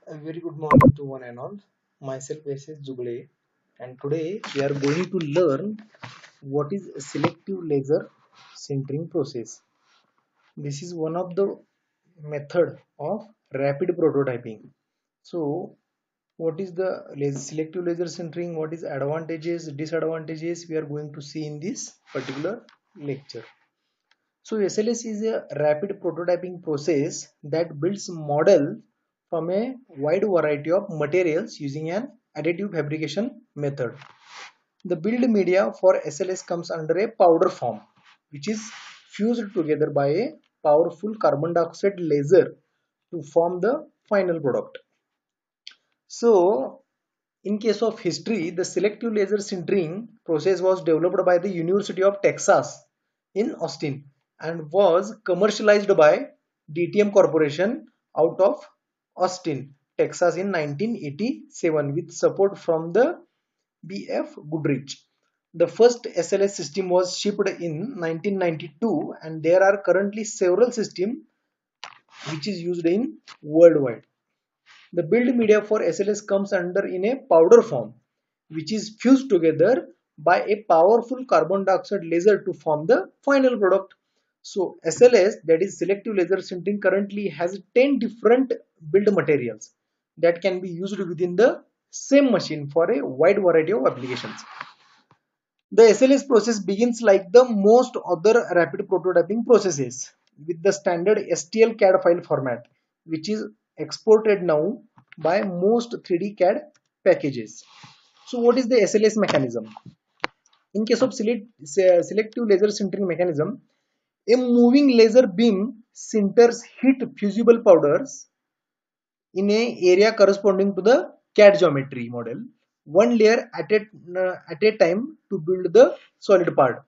A very good morning to one and all. Myself is Jugle, and today we are going to learn what is selective laser sintering process. This is one of the method of rapid prototyping. So, what is the selective laser sintering? What is advantages, disadvantages? We are going to see in this particular lecture. So SLS is a rapid prototyping process that builds model from a wide variety of materials using an additive fabrication method. The build media for SLS comes under a powder form, which is fused together by a powerful carbon dioxide laser to form the final product. So, in case of history, the selective laser sintering process was developed by the University of Texas in Austin and was commercialized by DTM Corporation out of Austin, Texas in 1987 with support from the BF Goodrich. The first SLS system was shipped in 1992 and there are currently several systems which is used in worldwide. The build media for SLS comes under in a powder form, which is fused together by a powerful carbon dioxide laser to form the final product. So SLS, that is selective laser sintering, currently has 10 different build materials that can be used within the same machine for a wide variety of applications. The SLS process begins like the most other rapid prototyping processes with the standard STL CAD file format, which is exported now by most 3D CAD packages. So what is the SLS mechanism? In case of selective laser sintering mechanism, a moving laser beam sinters heat fusible powders in a area corresponding to the CAD geometry model, one layer at a time to build the solid part.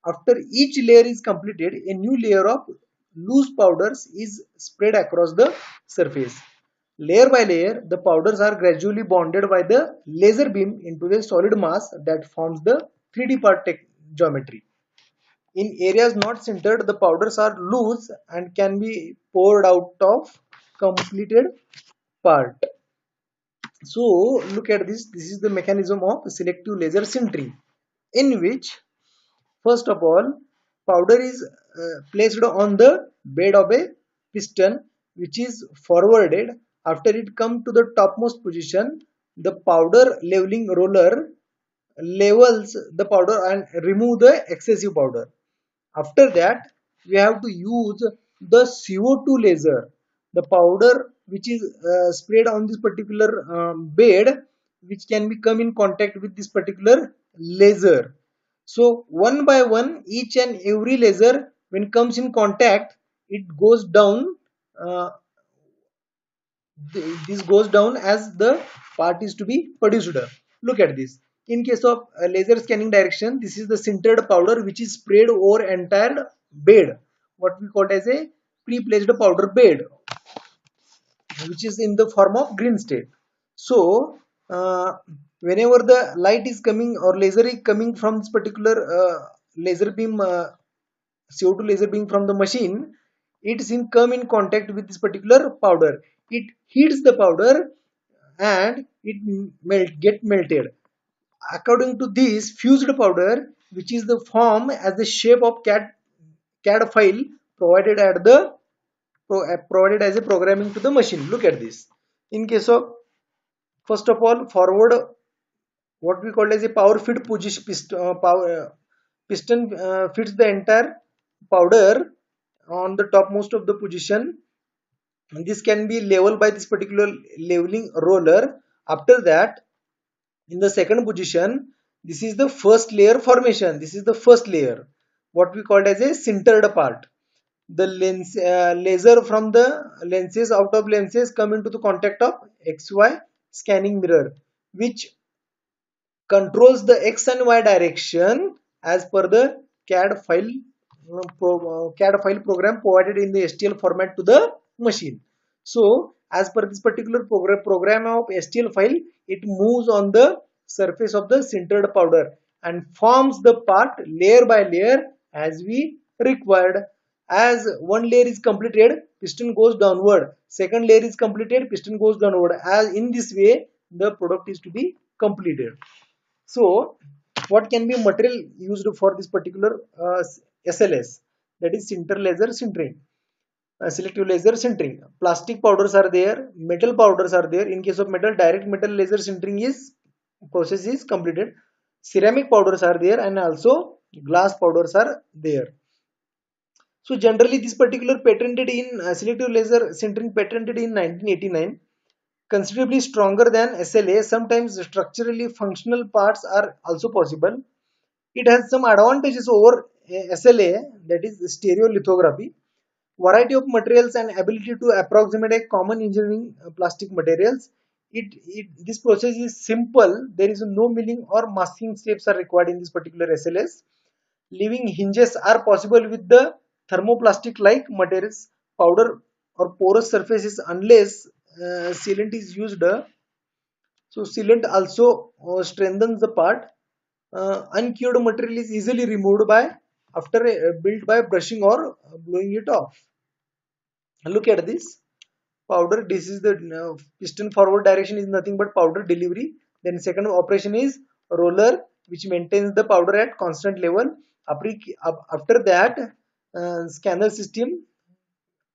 After each layer is completed, a new layer of loose powders is spread across the surface. Layer by layer, the powders are gradually bonded by the laser beam into the solid mass that forms the 3D part geometry. In areas not sintered, the powders are loose and can be poured out of completed part. So look at this. This is the mechanism of selective laser sintering, in which first of all powder is placed on the bed of a piston, which is forwarded. After it come to the topmost position, the powder leveling roller levels the powder and remove the excessive powder. After that, we have to use the CO2 laser. The powder which is sprayed on this particular bed, which can be come in contact with this particular laser. So one by one, each and every laser, when comes in contact, it goes down. Uh, this goes down as the part is to be produced. Look at this. In case of laser scanning direction, this is the sintered powder which is sprayed over entire bed, what we call as a pre-placed powder bed, which is in the form of green state. So whenever the light is coming or laser is coming from this particular laser beam, CO2 laser beam from the machine, it is in come in contact with this particular powder. It heats the powder and it get melted. According to this fused powder, which is the form as the shape of CAD file provided at the provided as a programming to the machine. Look at this. In case of first of all forward, what we call as a power feed position piston fits the entire powder on the topmost of the position, and this can be leveled by this particular leveling roller. After that, in the second position, this is the first layer formation. This is the first layer, what we called as a sintered part. The lens laser from the lenses, out of lenses, come into the contact of XY scanning mirror, which controls the X and Y direction as per the CAD file CAD file program provided in the STL format to the machine. So as per this particular program of STL file, it moves on the surface of the sintered powder and forms the part layer by layer as we required. As one layer is completed, piston goes downward. Second layer is completed, piston goes downward. As in this way, the product is to be completed. So, what can be material used for this particular SLS? That is sinter laser sintering. Selective laser sintering. Plastic powders are there, metal powders are there. In case of metal, direct metal laser sintering is process is completed. Ceramic powders are there, and also glass powders are there. So generally, this particular patented in selective laser sintering patented in 1989, considerably stronger than SLA. Sometimes structurally functional parts are also possible. It has some advantages over SLA, that is stereolithography, variety of materials and ability to approximate a common engineering plastic materials. This process is simple. There is no milling or masking steps are required in this particular SLS. Leaving hinges are possible with the thermoplastic like materials, powder or porous surfaces unless sealant is used. So sealant also strengthens the part. Uncured material is easily removed by after built by brushing or blowing it off. Look at this powder. This is the piston forward direction is nothing but powder delivery. Then second operation is roller, which maintains the powder at constant level. After that, scanner system,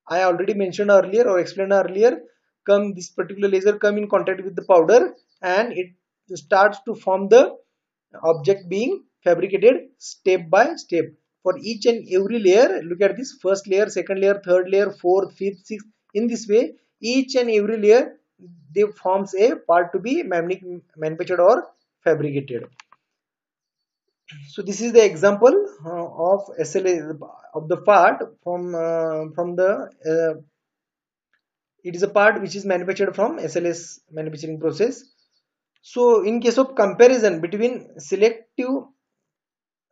I already mentioned earlier or explained earlier, come this particular laser come in contact with the powder and it starts to form the object being fabricated step by step. For each and every layer, look at this: first layer, second layer, third layer, fourth, fifth, sixth. In this way, each and every layer they forms a part to be manufactured or fabricated. So this is the example of SLA of the part from the it is a part which is manufactured from SLS manufacturing process. So in case of comparison between selective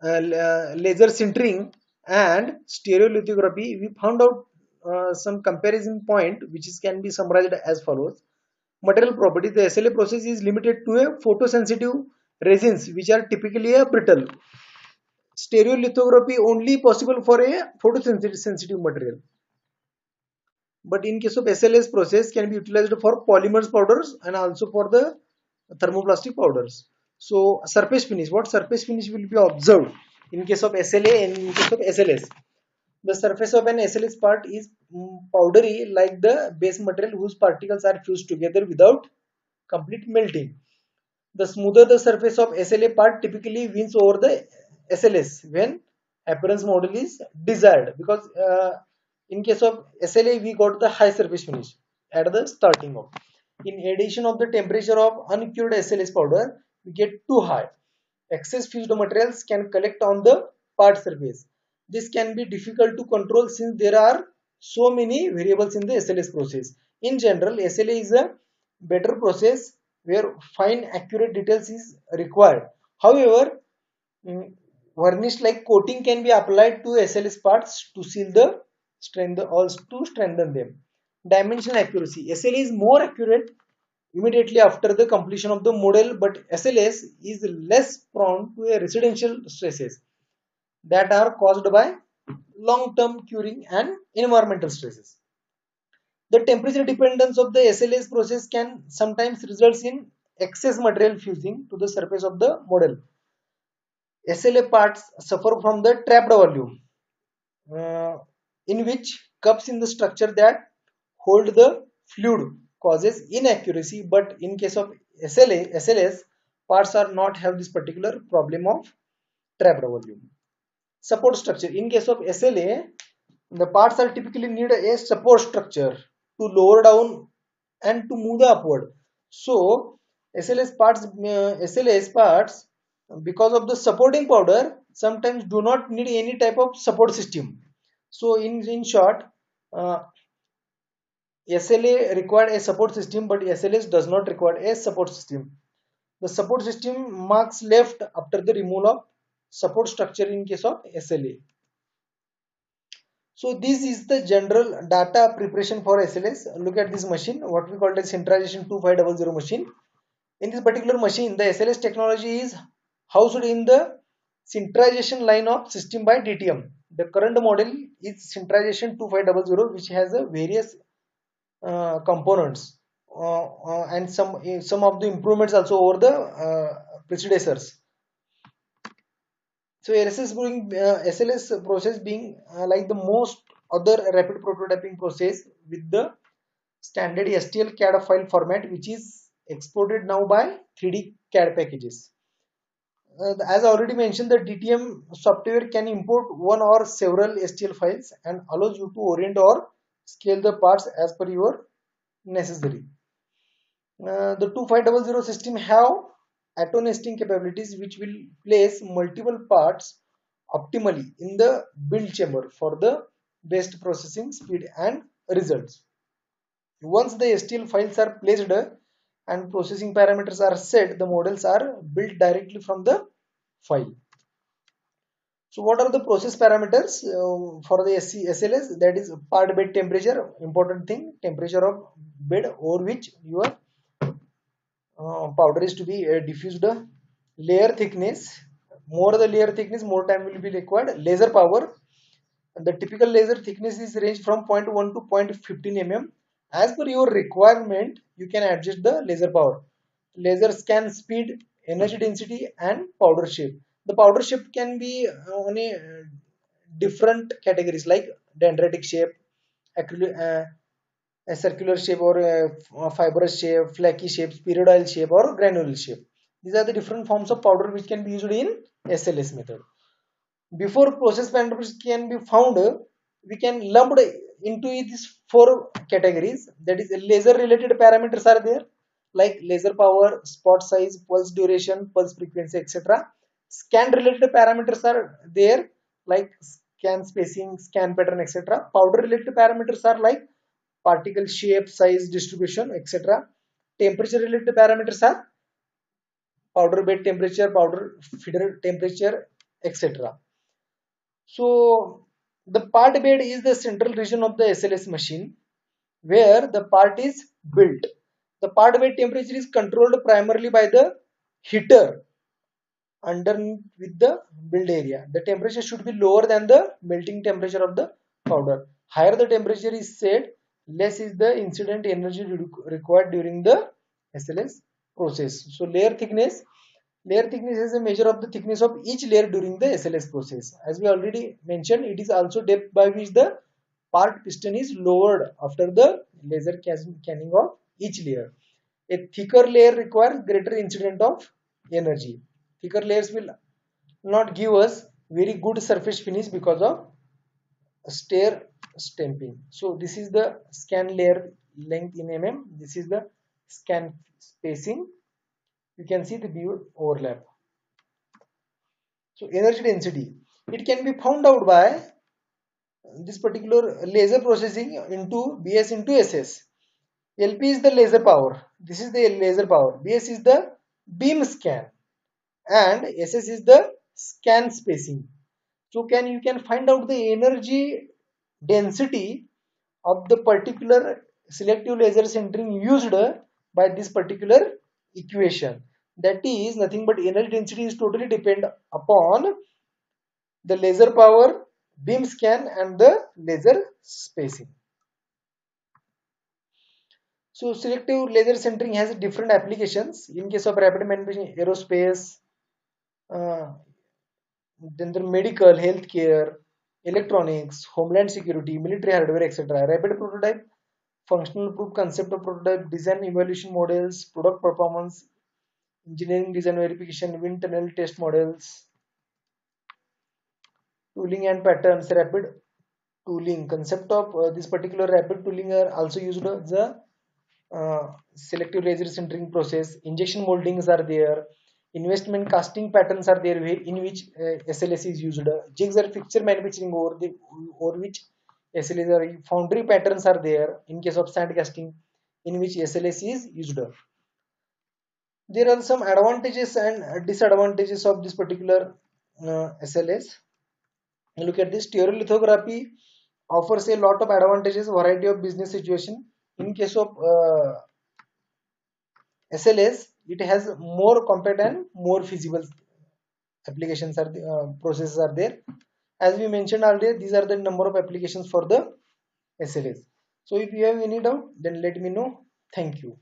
laser sintering and stereolithography, we found out some comparison point which can be summarized as follows. Material properties: the SLA process is limited to a photosensitive resins which are typically a brittle. Stereolithography only possible for a photosensitive material. But in case of SLS process can be utilized for polymers powders and also for the thermoplastic powders. So surface finish, what surface finish will be observed in case of SLA and in case of SLS? The surface of an SLS part is powdery like the base material whose particles are fused together without complete melting. The smoother the surface of SLA part typically wins over the SLS when appearance model is desired, because in case of SLA we got the high surface finish at the starting of. In addition of the temperature of uncured SLS powder, we get too high. Excess fused materials can collect on the part surface. This can be difficult to control since there are so many variables in the SLS process. In general, SLA is a better process where fine accurate details is required. However, varnish like coating can be applied to SLS parts to seal the strength, also to strengthen them. Dimensional accuracy: SLA is more accurate immediately after the completion of the model, but SLS is less prone to a residential stresses that are caused by long-term curing and environmental stresses. The temperature dependence of the SLS process can sometimes result in excess material fusing to the surface of the model. SLA parts suffer from the trapped volume, in which cups in the structure that hold the fluid causes inaccuracy, but in case of SLS, parts are not have this particular problem of trapped volume. Support structure: in case of SLA, the parts are typically need a support structure to lower down and to move the upward. So SLS parts, because of the supporting powder, sometimes do not need any type of support system. So in short, SLA required a support system, but SLS does not require a support system. The support system marks left after the removal of support structure in case of SLA. So this is the general data preparation for SLS. Look at this machine, what we call as Sinterization 2500 machine. In this particular machine, the SLS technology is housed in the sinterization line of system by DTM. The current model is Sinterization 2500, which has a various components and some of the improvements also over the predecessors. So SLS process being like the most other rapid prototyping process with the standard STL CAD file format, which is exported now by 3D CAD packages. As I already mentioned, the DTM software can import one or several STL files and allows you to orient or scale the parts as per your necessary. The 2500 system have auto nesting capabilities which will place multiple parts optimally in the build chamber for the best processing speed and results. Once the STL files are placed and processing parameters are set, the models are built directly from the file. So what are the process parameters for the SLS? That is part bed temperature, important thing, temperature of bed over which your powder is to be diffused. Layer thickness, more the layer thickness, more time will be required. Laser power, the typical laser thickness is range from 0.1 to 0.15 mm. As per your requirement, you can adjust the laser power. Laser scan speed, energy density, and powder shape. The powder shape can be on a different categories like dendritic shape, a circular shape, or a fibrous shape, flaky shape, spheroidal shape, or granular shape. These are the different forms of powder which can be used in SLS method. Before process parameters can be found, we can lump into these four categories. That is, laser related parameters are there like laser power, spot size, pulse duration, pulse frequency, etc. Scan related parameters are there like scan spacing, scan pattern, etc. Powder related parameters are like particle shape, size, distribution, etc. Temperature related parameters are powder bed temperature, powder feeder temperature, etc. So the part bed is the central region of the SLS machine where the part is built. The part bed temperature is controlled primarily by the heater underneath with the build area. The temperature should be lower than the melting temperature of the powder. Higher the temperature is set, less is the incident energy required during the SLS process. So layer thickness is a measure of the thickness of each layer during the SLS process. As we already mentioned, it is also depth by which the part piston is lowered after the laser scanning of each layer. A thicker layer requires greater incident of energy. Thicker layers will not give us very good surface finish because of stair stamping. So this is the scan layer length in mm. This is the scan spacing. You can see the view overlap. So energy density, it can be found out by this particular laser processing into BS into SS. LP is the laser power. This is the laser power. BS is the beam scan, and SS is the scan spacing. So you can find out the energy density of the particular selective laser sintering used by this particular equation. That is nothing but energy density is totally depend upon the laser power, beam scan, and the laser spacing. So selective laser sintering has different applications. In case of rapid manufacturing, aerospace, uh, then the medical, healthcare, electronics, homeland security, military hardware, etc. Rapid prototype, functional proof, concept of prototype, design evaluation models, product performance, engineering design verification, wind tunnel test models, tooling and patterns. Rapid tooling, concept of this particular rapid tooling are also used the selective laser sintering process. Injection moldings are there. Investment casting patterns are there in which SLS is used. Jigs are fixture manufacturing over which SLS are. Foundry patterns are there in case of sand casting in which SLS is used. There are some advantages and disadvantages of this particular SLS. Look at this. Stereolithography offers a lot of advantages, variety of business situation. In case of SLS, it has more compact and more feasible applications are processes are there. As we mentioned earlier, these are the number of applications for the SLAs. So if you have any doubt, then let me know. Thank you.